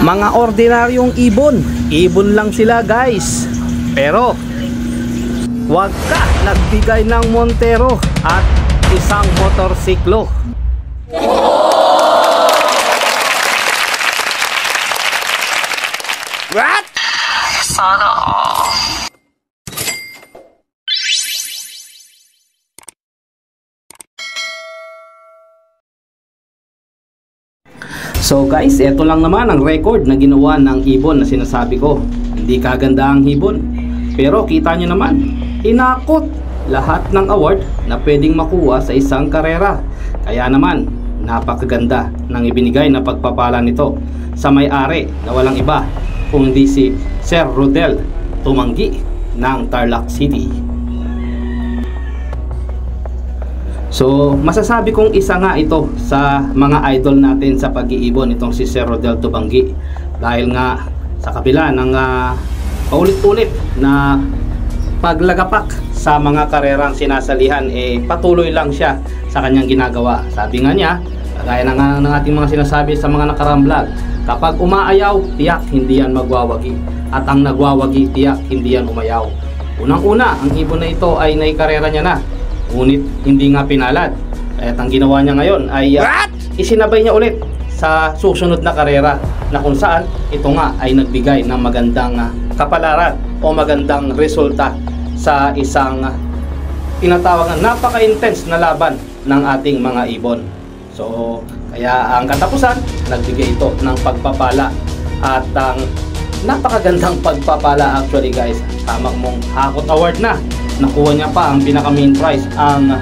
Mga ordinaryong ibon. Ibon lang sila guys. Pero wag ka nagbigay ng Montero at isang motorsiklo. What? Sana all. So guys, ito lang naman ang record na ginawa ng ibon na sinasabi ko. Hindi kaganda ang ibon, pero kita nyo naman, inakot lahat ng award na pwedeng makuha sa isang karera. Kaya naman, napakaganda ng ibinigay na pagpapala nito sa may-ari na walang iba kundi si Sir Rodel Tumanggi ng Tarlac City. So masasabi kong isa nga ito sa mga idol natin sa pag-iibon, itong si Sir Rodel Tumanggi, dahil nga sa kabila ng paulit-ulit na paglagapak sa mga karerang sinasalihan, patuloy lang siya sa kanyang ginagawa. Sabi nga niya, kagaya ng ating mga sinasabi sa mga nakaraang vlog, kapag umaayaw, tiyak hindi yan magwawagi, at ang nagwawagi, tiyak hindi yan umayaw. Unang-una, ang ibon na ito ay naikarera niya na, ngunit hindi nga pinalad. At ang ginawa niya ngayon ay isinabay niya ulit sa susunod na karera, na kung saan ito nga ay nagbigay ng magandang kapalaran o magandang resulta sa isang tinatawag na napaka-intense na laban ng ating mga ibon. So kaya ang katapusan, nagbigay ito ng pagpapala, at ang napakagandang pagpapala actually guys. Tama mong hakot award na. Nakuha niya pa ang pinaka main prize, ang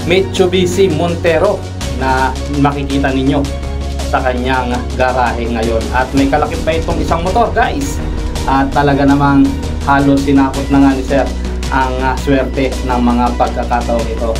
Mitsubishi Montero na makikita ninyo sa kanyang garahe ngayon. At may kalakip pa itong isang motor guys. At talaga namang halos sinakot na nga ni Sir ang swerte ng mga pagkakataon ito.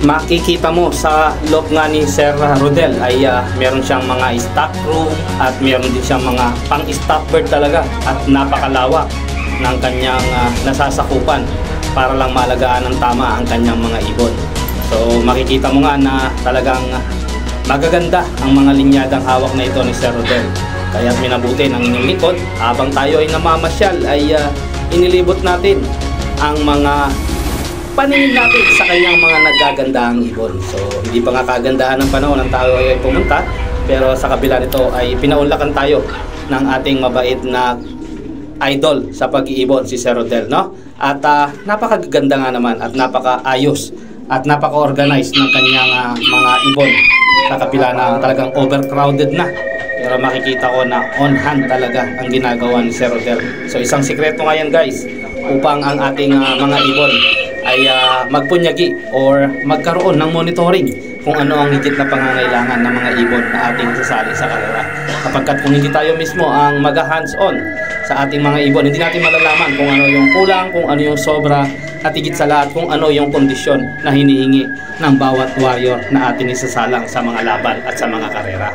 Makikita mo sa loob nga ni Sir Rodel ay meron siyang mga stock room at meron din siyang mga pang-stop bird talaga, at napakalawak ng kanyang nasasakupan para lang malagaan ng tama ang kanyang mga ibon. So makikita mo nga na talagang magaganda ang mga linyadang hawak na ito ni Sir Rodel. Kaya't minabuti ng inyong likod habang tayo ay namamasyal ay inilibot natin ang mga paningin natin sa kanyang mga nagagandahang ibon. So hindi pa nga kagandahan ng panahon ng tayo ay pumunta, pero sa kabila nito ay pinaunlakan tayo ng ating mabait na idol sa pag-iibon, si Sir Rodel, no? At napakaganda nga naman at napakaayos at napaka-organized ng kanyang mga ibon, sa kabila na talagang overcrowded na. Pero makikita ko na on hand talaga ang ginagawa ni Sir Rodel. So isang sikreto nga yan guys, upang ang ating mga ibon ay magpunyagi or magkaroon ng monitoring kung ano ang higit na pangangailangan ng mga ibon na ating sasali sa karera. Kapagkat kung hindi tayo mismo ang mag-hands-on sa ating mga ibon, hindi natin malalaman kung ano yung kulang, kung ano yung sobra, at higit sa lahat kung ano yung kondisyon na hinihingi ng bawat warrior na ating isasalang sa mga laban at sa mga karera.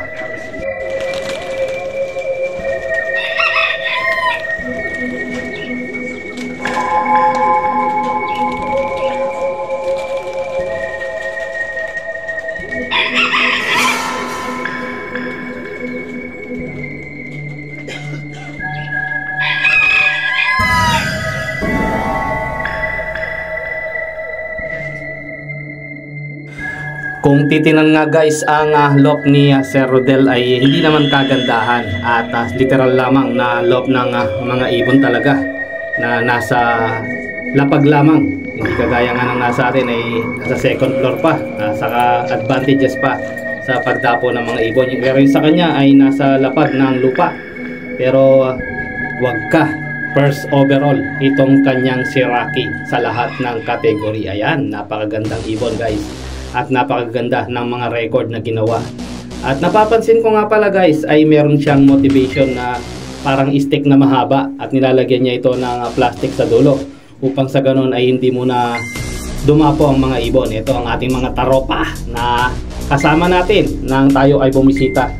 Kung titinan nga guys, ang loop ni Sir Rodel ay hindi naman kagandahan, at literal lamang na loop ng mga ibon talaga na nasa lapag lamang. Hindi kagaya nga ng nasa atin ay nasa second floor pa, saka advantages pa sa pagdapo ng mga ibon. Pero yung sa kanya ay nasa lapag ng lupa. Pero wag ka, first overall itong kanyang Siraki sa lahat ng kategory. Ayan, napakagandang ibon guys, at napakaganda ng mga record na ginawa. At napapansin ko nga pala guys ay meron siyang motivation na parang stick na mahaba, at nilalagyan niya ito ng plastic sa dulo upang sa ganun ay hindi muna dumapo ang mga ibon. Ito ang ating mga taropa na kasama natin nang tayo ay bumisita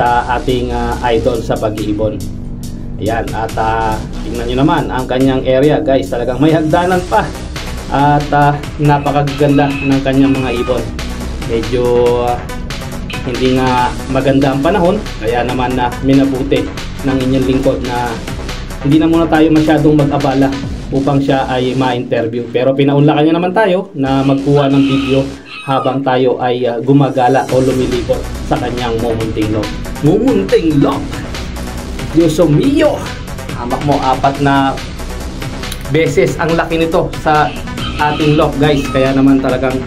sa ating idol sa pag-iibon. Ayan, at tingnan nyo naman ang kanyang area guys, talagang may hagdanan pa. At napakaganda ng kanyang mga ibon. Medyo hindi nga maganda ang panahon, kaya naman na minabuti ng inyong lingkod na hindi na muna tayo masyadong mag-abala upang siya ay ma-interview. Pero pinaunlakan niya naman tayo na magkuha ng video habang tayo ay gumagala o lumilipot sa kanyang mumunting lock. Mumunting lock! Dios mio! Hamak mo, 4 na beses ang laki nito sa ating lock guys. Kaya naman talagang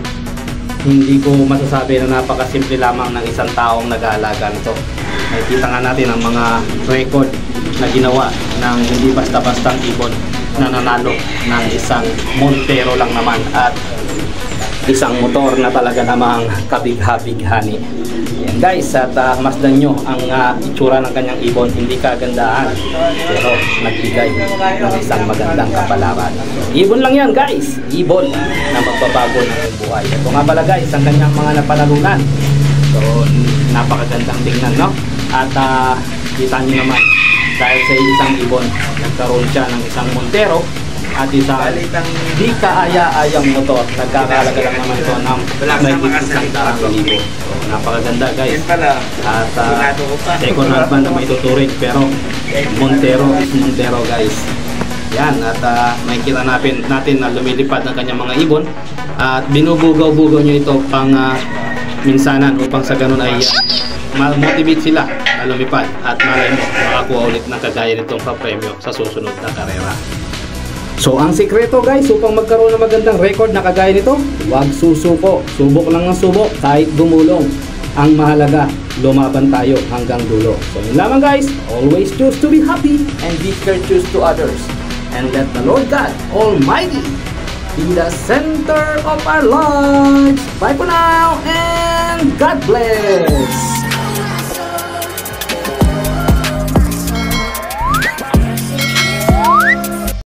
hindi ko masasabi na napakasimple lamang ng isang taong nag-aalaga nito. Nakikita nga natin ang mga record na ginawa ng hindi basta-bastang ibon na nanalo ng isang Montero lang naman at isang motor na talaga namang kabigha-bighani. Yan guys, at masdan nyo ang itsura ng kanyang ibon, hindi kagandahan pero nagbigay ng isang magandang kapalaran. Ibon lang yan guys, ibon na magbabago ng buhay. Ito nga pala guys ang kanyang mga napanalunan. So napakagandang tingnan, no? At kita nyo naman, dahil sa isang ibon nagkaroon siya ng isang Montero at isang di kaaya-ayang motor. Nagkakalaga lang naman ito ng may 100,000. So, napakaganda guys. At second hand man na may tuturing, pero Montero is Montero guys. Yan, at makikita natin na lumilipad ng kanyang mga ibon at binubugaw-bugaw nyo ito pang minsanan upang sa ganun ay ma-motivate sila na lumipad at malay mo makakuha ulit ng kagaya nitong papremyo sa susunod na karera. So ang sikreto guys upang magkaroon ng magandang record na kagaya nito, huwag susuko, subok lang ng subok kahit gumulong. Ang mahalaga, lumaban tayo hanggang dulo. So yun lamang guys, always choose to be happy and be courteous to others, and let the Lord God Almighty be the center of our lives. Bye for now and God bless.